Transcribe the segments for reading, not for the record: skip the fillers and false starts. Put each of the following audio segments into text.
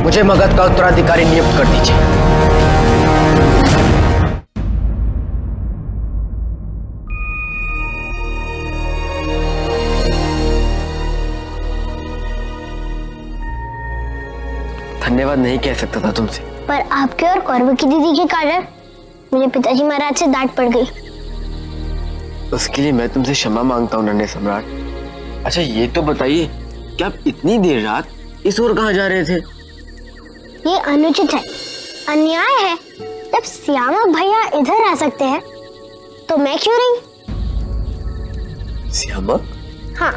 मुझे मगध का उत्तराधिकारी नियुक्त कर दीजिए। धन्यवाद नहीं कह सकता था तुमसे, पर आपके और कौरव की दीदी के कारण मुझे पिताजी महाराज से डांट पड़ गई। उसके लिए मैं तुमसे क्षमा मांगता हूँ नन्हे सम्राट। अच्छा ये तो बताइए कि आप इतनी देर रात इस ओर कहाँ जा रहे थे? ये अनुचित है, अन्याय है। जब श्यामक भैया इधर आ सकते हैं तो मैं क्यों नहीं? श्यामक? हाँ,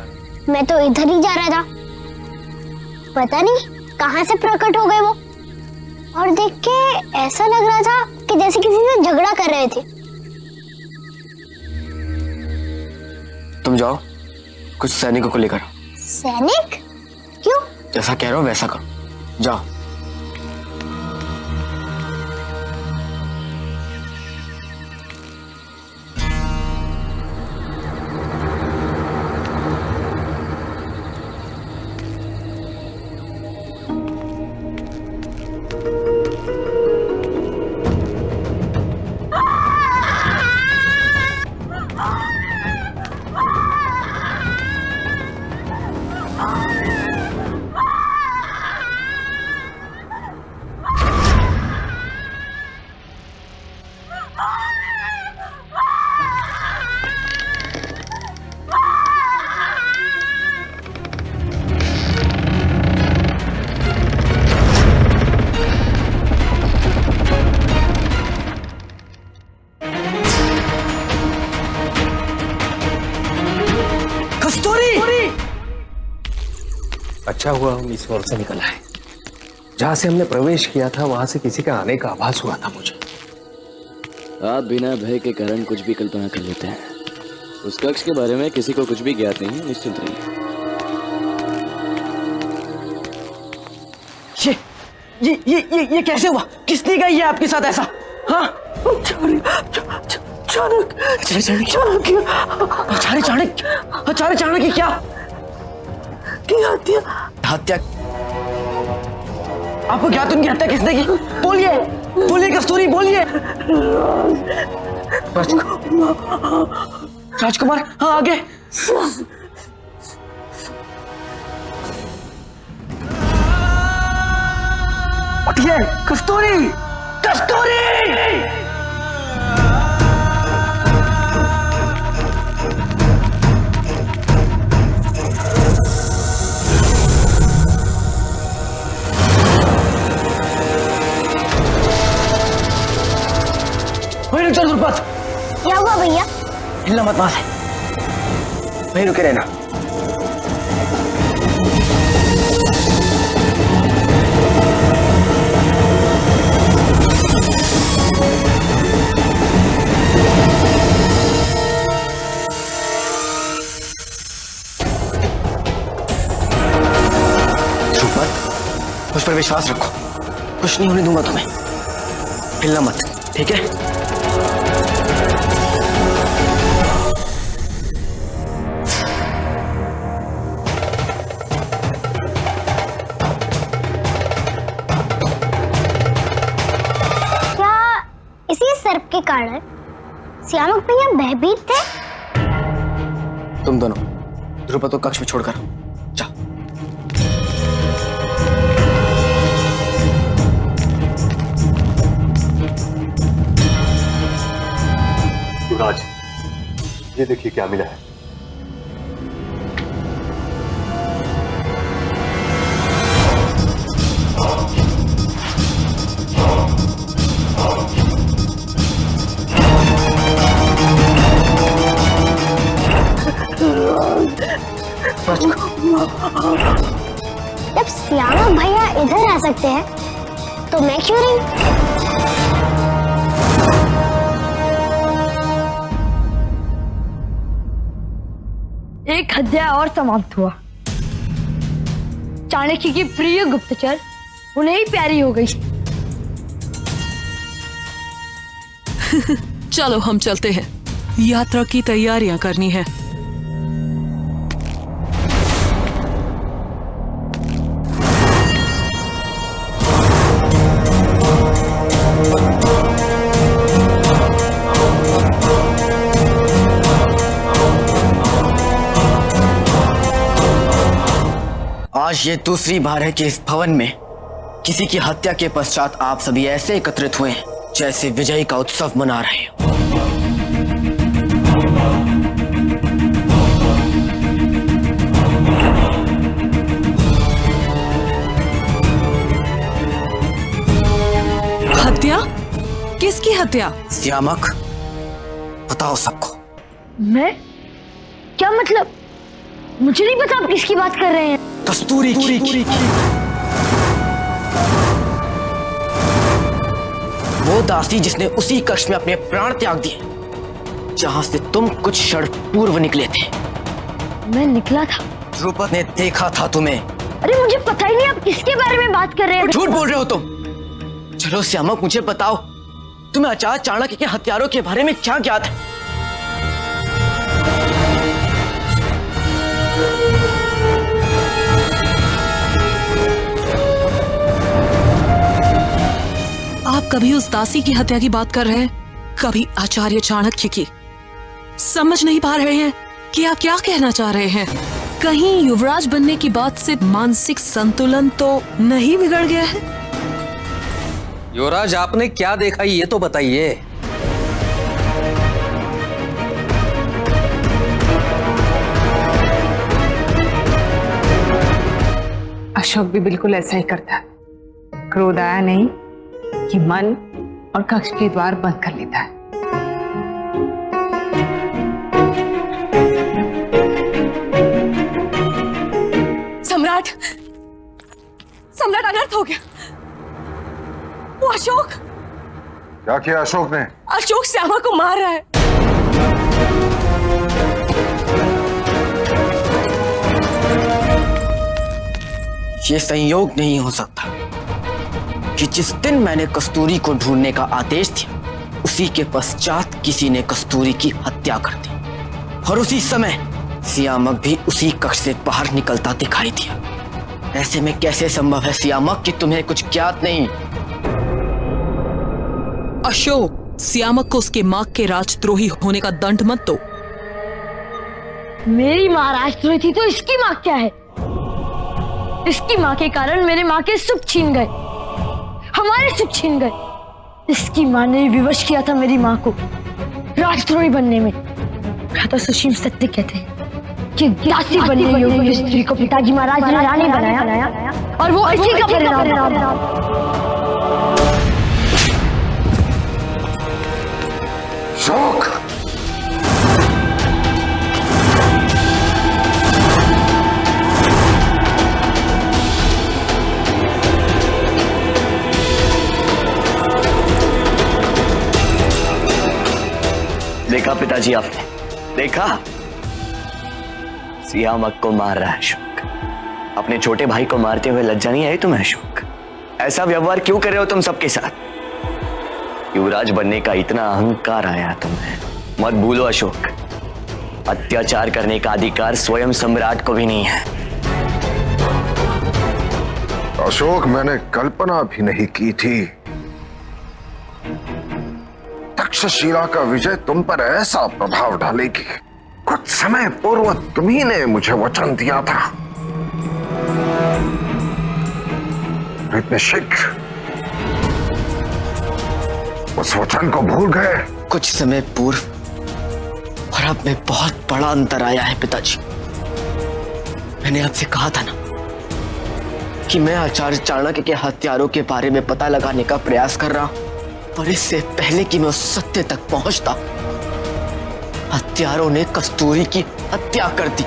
मैं तो इधर ही जा रहा था। पता नहीं कहाँ से प्रकट हो गए वो, और देख के ऐसा लग रहा था कि जैसे किसी से झगड़ा कर रहे थे। तुम जाओ, कुछ सैनिकों को लेकर आओ। सैनिक? क्यों? जैसा कह रहा हूँ वैसा करो, जाओ। अच्छा हुआ हम इस ओर से निकल आए। जहां से हमने प्रवेश किया था वहां से किसी का आने का आभास हुआ था मुझे। आप बिना भय के कारण कुछ भी कल्पना कर लेते हैं। उस कक्ष के बारे में किसी को कुछ भी ज्ञात नहीं है, निश्चिंत रहिए। ये कैसे हुआ? किसने कहा ये आपके साथ ऐसा? हाँ? चाणक्य क्या? हत्या? आपको क्या उनकी हत्या किसने की? बोलिए, बोलिए कस्तूरी, बोलिए। राजकुमार, हाँ आगे। उठिए, कस्तूरी, कस्तूरी। चल द्रुपद। क्या हुआ भैया? हिलना मत वहां से, वहीं रुके रहना। द्रुपद, मुझ पर विश्वास रखो, कुछ नहीं होने दूंगा तुम्हें। हिलना मत, ठीक है? के कारण श्यामक भैया भयभीत थे? तुम दोनों द्रुपद को कक्ष में छोड़कर जाओ। युवराज, ये देखिए क्या मिला है। जब श्यामक भैया इधर आ सकते हैं तो मैं क्यों नहीं? एक अध्याय और समाप्त हुआ। चाणक्य की प्रिय गुप्तचर उन्हें ही प्यारी हो गई। चलो हम चलते हैं, यात्रा की तैयारियां करनी है। आज ये दूसरी बार है कि इस भवन में किसी की हत्या के पश्चात आप सभी ऐसे एकत्रित हुए हैं जैसे विजय का उत्सव मना रहे हो। हत्या? किसकी हत्या? सियामक, बताओ सबको। मैं? क्या मतलब? मुझे नहीं पता आप किसकी बात कर रहे हैं। कस्तूरी की। वो दासी जिसने उसी कक्ष में अपने प्राण त्याग दिए जहां से तुम कुछ क्षण पूर्व निकले थे। मैं निकला था? ध्रुपद ने देखा था तुम्हें। अरे मुझे पता ही नहीं आप किसके बारे में बात कर रहे हैं। झूठ बोल रहे हो तुम। चलो श्यामक, मुझे बताओ, तुम्हें आचार्य चाणक्य के हत्यारों के बारे में क्या ज्ञात है? आप कभी उस दासी की हत्या की बात कर रहे हैं, कभी आचार्य चाणक्य की। समझ नहीं पा रहे हैं कि आप क्या कहना चाह रहे हैं। कहीं युवराज बनने की बात से मानसिक संतुलन तो नहीं बिगड़ गया है? युवराज, आपने क्या देखा ये तो बताइए। अशोक भी बिल्कुल ऐसा ही करता। क्रोध आया नहीं कि मन और कक्ष के द्वार बंद कर लेता है। सम्राट, सम्राट अनर्थ हो गया। वो अशोक, क्या किया अशोक ने? अशोक श्यामा को मार रहा है। ये संयोग नहीं हो सकता कि जिस दिन मैंने कस्तूरी को ढूंढने का आदेश दिया उसी के पश्चात किसी ने कस्तूरी की हत्या कर दी और उसी समय सियामक भी उसी कक्ष से बाहर निकलता दिखाई दिया। ऐसे में कैसे संभव है सियामक कि तुम्हें कुछ ज्ञात नहीं? अशोक, सियामक को उसके मां के राजद्रोही होने का दंड मत दो। मेरी माँ राजद्रोही थी तो इसकी माँ क्या है? इसकी माँ के कारण मेरे माँ के सुख छीन गए, हमारे सुख छीन गए। इसकी माँ ने विवश किया था मेरी माँ को राजद्रोही बनने में। भ्राता सुशील सत्य कहते हैं कि दासी बनने योग्य स्त्री को पिताजी महाराज ने रानी बनाया और वो इसी का परिणाम है। अशोक, देखा पिताजी, आपने देखा? सियामक को मार रहा है अशोक। अपने छोटे भाई को मारते हुए लज्जा नहीं आई तुम्हें अशोक? ऐसा व्यवहार क्यों कर रहे हो तुम सबके साथ? युवराज बनने का इतना अहंकार आया तुम्हें? मत भूलो अशोक, अत्याचार करने का अधिकार स्वयं सम्राट को भी नहीं है। अशोक, मैंने कल्पना भी नहीं की थी तक्षशिला का विजय तुम पर ऐसा प्रभाव डालेगी। कुछ समय पूर्व तुम्ही ने मुझे वचन दिया था, इतने शीघ्र उस वचन को भूल गए। कुछ समय पूर्व और अब में बहुत बड़ा अंतर आया है पिताजी। मैंने आपसे कहा था ना कि मैं आचार्य चाणक्य के हत्यारों के बारे में पता लगाने का प्रयास कर रहा हूं, पर इससे पहले कि मैं उस सत्य तक पहुंचता हत्यारों ने कस्तूरी की हत्या कर दी।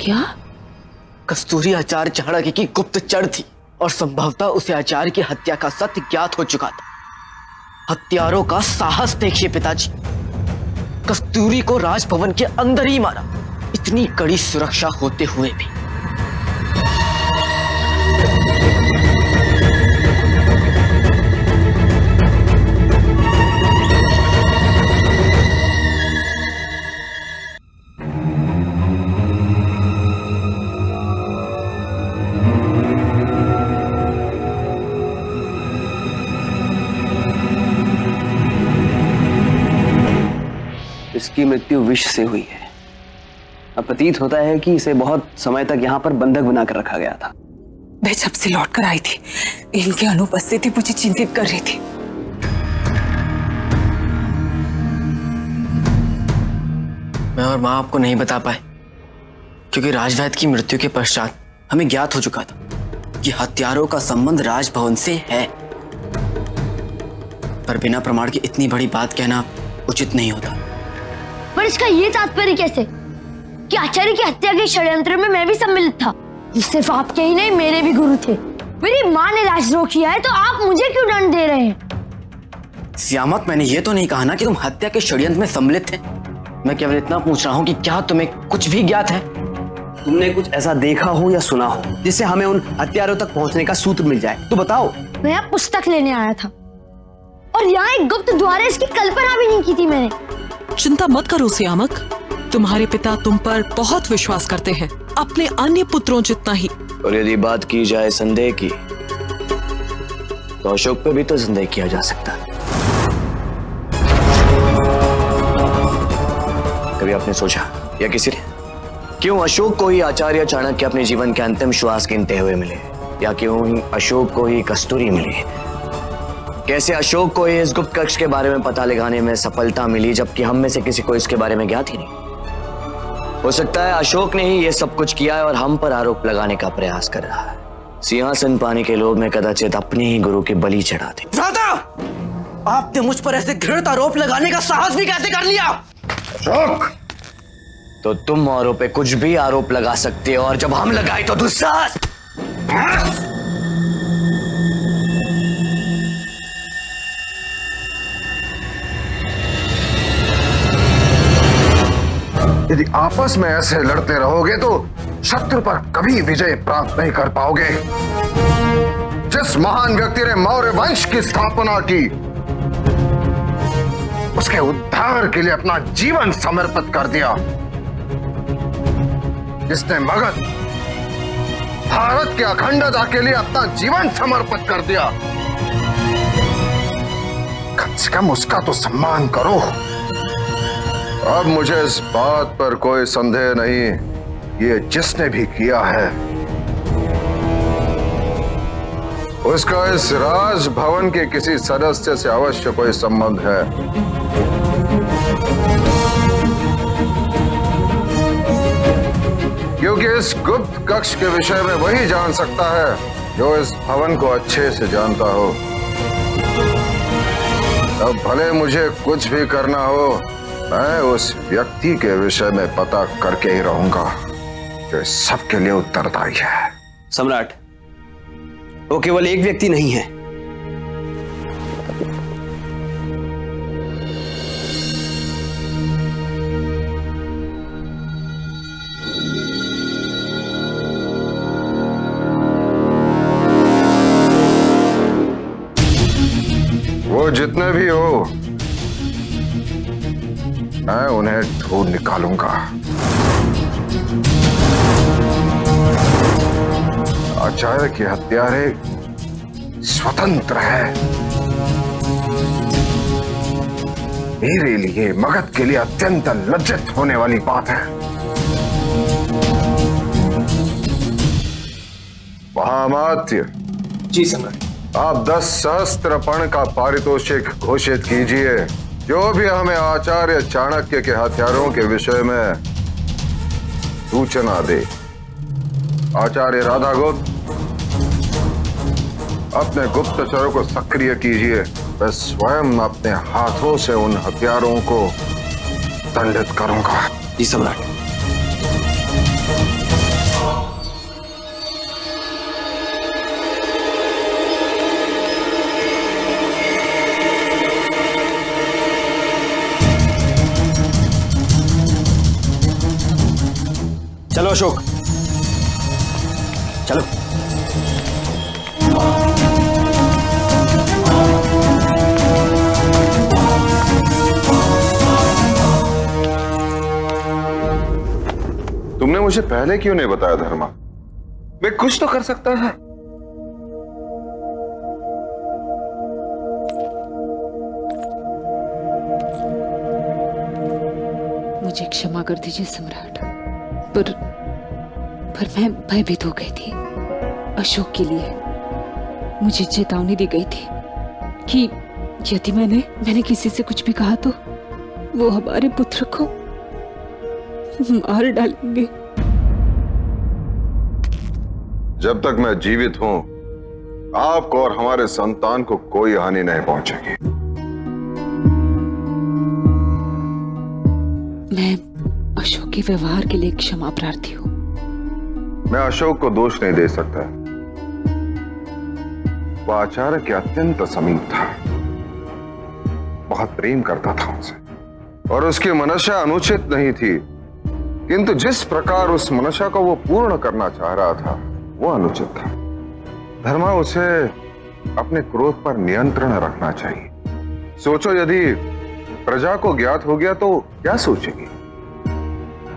क्या? कस्तूरी आचार्य चाणक्य की गुप्तचर थी और संभवतः उसे आचार्य की हत्या का सत्य ज्ञात हो चुका था। हत्यारों का साहस देखिए पिताजी, कस्तूरी को राजभवन के अंदर ही मारा, इतनी कड़ी सुरक्षा होते हुए भी। इसकी मृत्यु विष से हुई है। अब प्रतीत होता है कि इसे बहुत समय तक यहाँ पर बंधक बनाकर रखा गया था। मैं जब से लौट कर आई थी, इनकी अनुपस्थिति मुझे चिंतित कर रही थी। मैं और माँ आपको नहीं बता पाए क्योंकि राजवैद्य की मृत्यु के पश्चात हमें ज्ञात हो चुका था कि हत्यारों का संबंध राजभवन से है, पर बिना प्रमाण के इतनी बड़ी बात कहना उचित नहीं होता। पर इसका ये तात्पर्य कैसे कि आचार्य की हत्या के षड्यंत्र में मैं भी सम्मिलित था? सिर्फ आपके ही नहीं, मेरे भी गुरु थे। मेरी माँ ने राजद्रोह किया है तो आप मुझे क्यों दंड दे रहे हैं? सियामत, मैंने ये तो नहीं कहा ना कि तुम हत्या के षड्यंत्र में सम्मिलित थे। मैं केवल इतना पूछ रहा हूँ कि क्या तुम्हें कुछ भी ज्ञात है? तुमने कुछ ऐसा देखा हो या सुना हो जिससे हमें उन हत्यारों तक पहुंचने का सूत्र मिल जाए, तो बताओ। मैं यहाँ पुस्तक लेने आया था और यहाँ एक गुप्त द्वार है, इसकी कल्पना भी नहीं की थी मैंने। चिंता मत करो सियामक, तुम्हारे पिता तुम पर बहुत विश्वास करते हैं, अपने अन्य पुत्रों जितना ही। और यदि बात की जाए संदेह की, तो अशोक पे भी तो संदेह किया जा सकता है। कभी आपने सोचा या किसी ने क्यों अशोक को ही आचार्य चाणक्य अपने जीवन के अंतिम श्वास गिनते हुए मिले, या क्यों ही अशोक को ही कस्तूरी मिली? कैसे अशोक को इस गुप्त कक्ष के बारे में पता लगाने में सफलता मिली जबकि हम में से किसी को इसके बारे में ज्ञात ही नहीं? हो सकता है अशोक ने ही ये सब कुछ किया है और हम पर आरोप लगाने का प्रयास कर रहा है। सिंहासन पाने के लोभ में कदाचित अपने ही गुरु की बलि चढ़ा दे। भ्राता, आपने मुझ पर ऐसे घृणित आरोप लगाने का साहस भी कैसे कर लिया? अशोक, तो तुम औरों पे कुछ भी आरोप लगा सकते हो और जब हम लगाए तो दुस्साहस। यदि आपस में ऐसे लड़ते रहोगे तो शत्रु पर कभी विजय प्राप्त नहीं कर पाओगे। जिस महान व्यक्ति ने मौर्य वंश की स्थापना की, उसके उद्धार के लिए अपना जीवन समर्पित कर दिया, जिसने मगध भारत की अखंडता के लिए अपना जीवन समर्पित कर दिया, कम से कम उसका तो सम्मान करो। अब मुझे इस बात पर कोई संदेह नहीं, ये जिसने भी किया है उसका इस राजभवन के किसी सदस्य से अवश्य कोई संबंध है। क्योंकि इस गुप्त कक्ष के विषय में वही जान सकता है जो इस भवन को अच्छे से जानता हो। अब भले मुझे कुछ भी करना हो, मैं उस व्यक्ति के विषय में पता करके ही रहूंगा जो सबके लिए उत्तरदायी है। सम्राट, वो केवल एक व्यक्ति नहीं है। वो जितने भी हो, मैं उन्हें ढूंढ निकालूंगा। आचार्य की हत्यारे स्वतंत्र है। मेरे लिए, मगध के लिए अत्यंत लज्जित होने वाली बात है। महामात्य जी सम्राट। आप 10 सहस्त्र पण का पारितोषिक घोषित कीजिए। जो भी हमें आचार्य चाणक्य के हत्यारों के विषय में सूचना दे। आचार्य राधागुप्त, अपने गुप्तचरों को सक्रिय कीजिए। मैं स्वयं अपने हाथों से उन हत्यारों को दंडित करूंगा। जी सम्राट। चलो अशोक, चलो। तुमने मुझे पहले क्यों नहीं बताया धर्मा? मैं कुछ तो कर सकता है। मुझे क्षमा कर दीजिए सम्राट। पर मैं भयभीत हो गई थी। अशोक के लिए मुझे चेतावनी दी गई थी कि यदि मैंने किसी से कुछ भी कहा तो वो हमारे पुत्र को मार डालेंगे। जब तक मैं जीवित हूं, आपको और हमारे संतान को कोई हानि नहीं पहुंचेगी। मैं अशोक के व्यवहार के लिए क्षमा प्रार्थी हूँ। मैं अशोक को दोष नहीं दे सकता। वह आचार्य के अत्यंत समीप था, बहुत प्रेम करता था उनसे, और उसकी मनशा अनुचित नहीं थी, किंतु जिस प्रकार उस मनशा को वो पूर्ण करना चाह रहा था वो अनुचित था। धर्मा उसे अपने क्रोध पर नियंत्रण रखना चाहिए। सोचो, यदि प्रजा को ज्ञात हो गया तो क्या सोचेगी?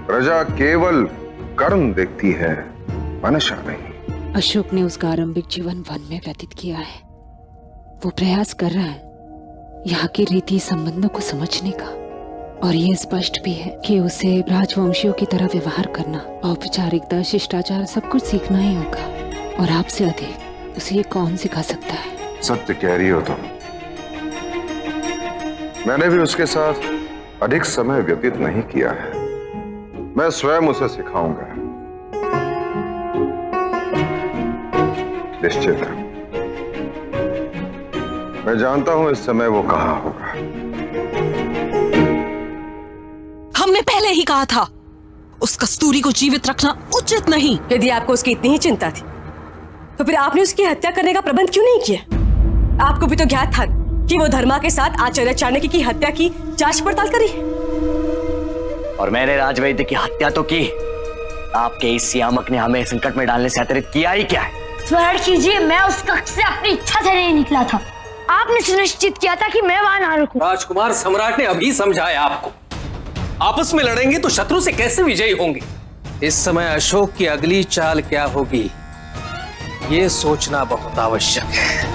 प्रजा केवल कर्म देखती है, मनशा नहीं। अशोक ने उसका आरंभिक जीवन वन में व्यतीत किया है। वो प्रयास कर रहा है यहाँ के रीति संबंधों को समझने का, और ये स्पष्ट भी है कि उसे राजवंशियों की तरह व्यवहार करना, औपचारिकता, शिष्टाचार सब कुछ सीखना ही होगा। और आपसे अधिक उसे ये कौन सिखा सकता है? सत्य कह रही हो तुम। मैंने भी उसके साथ अधिक समय व्यतीत नहीं किया है। मैं स्वयं उसे सिखाऊंगा, निश्चित। मैं जानता हूं इस समय वो कहां होगा। हमने पहले ही कहा था उस कस्तूरी को जीवित रखना उचित नहीं। यदि आपको उसकी इतनी ही चिंता थी तो फिर आपने उसकी हत्या करने का प्रबंध क्यों नहीं किया? आपको भी तो ज्ञात था कि वो धर्मा के साथ आचार्य चाणक्य की हत्या की जांच पड़ताल करी, और मैंने राजवैद्य की हत्या तो की। आपके इस सियामक ने हमें संकट में डालने से अतिरिक्त किया ही क्या है? स्मरण कीजिए, मैं उस कक्ष से अपनी इच्छा से नहीं निकला था। आपने सुनिश्चित किया था कि मैं वहां ना रुकूं। राजकुमार, सम्राट ने अभी समझाया आपको। आपस में लड़ेंगे तो शत्रु से कैसे विजयी होंगे? इस समय अशोक की अगली चाल क्या होगी, ये सोचना बहुत आवश्यक है।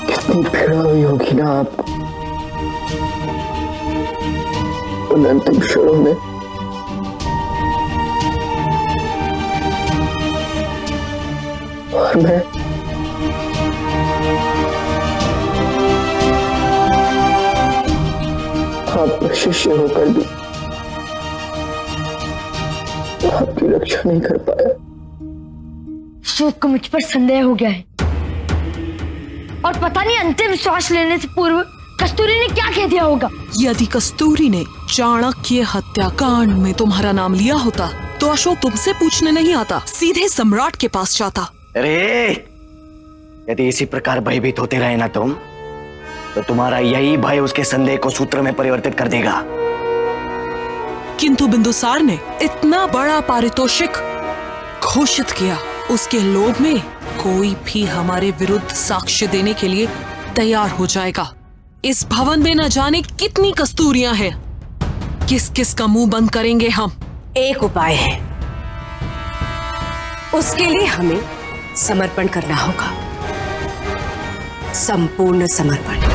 कितनी पीड़ा हुई होगी ना आप उन अंतिम क्षणों में। और मैं आपका शिष्य होकर भी आपकी रक्षा नहीं कर पाया। अशोक को मुझ पर संदेह हो गया है, और पता नहीं अंतिम श्वास लेने से पूर्व कस्तूरी ने क्या कह दिया होगा। यदि कस्तूरी ने चाणक्य हत्याकांड में तुम्हारा नाम लिया होता तो अशोक तुमसे पूछने नहीं आता, सीधे सम्राट के पास जाता। अरे, यदि इसी प्रकार भयभीत होते रहे ना तुम, तो तुम्हारा यही भय उसके संदेह को सूत्र में परिवर्तित कर देगा। किंतु बिंदुसार ने इतना बड़ा पारितोषिक घोषित किया, उसके लोभ में कोई भी हमारे विरुद्ध साक्ष्य देने के लिए तैयार हो जाएगा। इस भवन में न जाने कितनी कस्तूरियां हैं, किस किस का मुंह बंद करेंगे हम? एक उपाय है, उसके लिए हमें समर्पण करना होगा, संपूर्ण समर्पण।